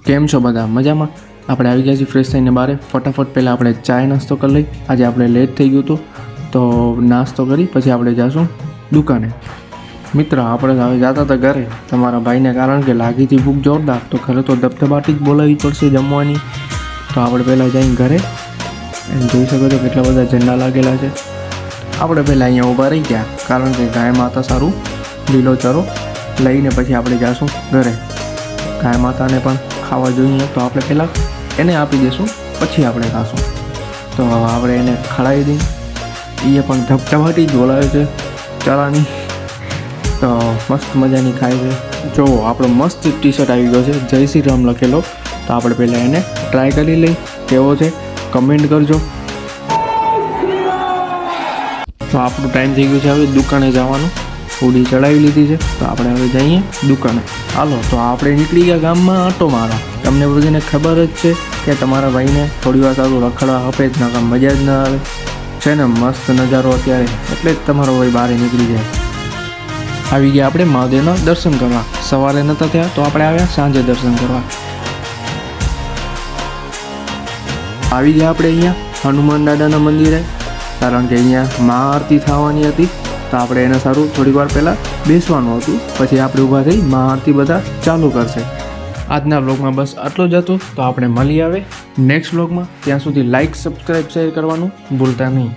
કેમ છો બધા મજામાં? આપણે આવી ગયા છીએ ફ્રેશ થઈને બહાર. ફટાફટ પહેલાં આપણે ચાય નાસ્તો કરી લઈ. આજે આપણે લેટ થઈ ગયું હતું તો નાસ્તો કરી પછી આપણે જઈશું દુકાને. મિત્ર આપણે હવે જતા હતા ઘરે તમારા ભાઈને, કારણ કે લાગી હતી ભૂખ જોરદાર, તો ઘરે તો ધબધબાટી જ બોલાવવી પડશે જમવાની. તો આપણે પહેલાં જઈને ઘરે જોઈ શકો છો કેટલા બધા ઝંડા લાગેલા છે. આપણે પહેલાં અહીંયા ઊભા રહી ગયા, કારણ કે ગાય માતા સારું લીલો ચરો લઈને પછી આપણે જઈશું ઘરે. ગાય માતાને પણ ખાવા જોઈએ તો આપણે પહેલાં એને આપી દઈશું, પછી આપણે ખાશું. તો આપણે એને ખવડાવી દઈએ. એ પણ ધબધબાટી જ બોલાવે છે ચરાની, તો મસ્ત મજાની ખાય છે. જો આપણો મસ્ત ટી શર્ટ આવી ગયો છે જય શ્રી રામ લખેલો. તો આપણે પહેલાં એને ટ્રાય કરી લઈ કેવો છે, કમેન્ટ કરજો. તો આપણું ટાઈમ થઈ ગયું છે હવે દુકાને જવાનું. હોડી ચડાવી લીધી છે તો આપણે હવે જઈએ દુકાને. હાલો તો આપણે નીકળી ગયા ગામમાં આંટો મારવા. તમને બધાને ખબર જ છે કે તમારા ભાઈને થોડી વાર સારું રખડવા હપે જ ના, કામ મજા જ ના આવે છે ને. મસ્ત નજારો અત્યારે, એટલે જ તમારો ભાઈ બહાર નીકળી જાય. આવી ગયા આપણે મહાદેવના દર્શન કરવા. સવારે નહોતા થયા તો આપણે આવ્યા સાંજે દર્શન કરવા. આવી ગયા આપણે અહીંયા હનુમાન દાદાના મંદિરે, કારણ કે અહીંયા મહાઆરતી થવાની હતી. તો આપણે એને સારું થોડીક વાર પહેલાં બેસવાનું હતું, પછી આપણે ઊભા થઈ મહાઆરતી બધા ચાલુ કરશે. આજના વ્લોગમાં બસ આટલું જ હતું. તો આપણે મળી આવે નેક્સ્ટ વ્લોગમાં. ત્યાં સુધી લાઇક, સબસ્ક્રાઈબ, શેર કરવાનું ભૂલતા નહીં.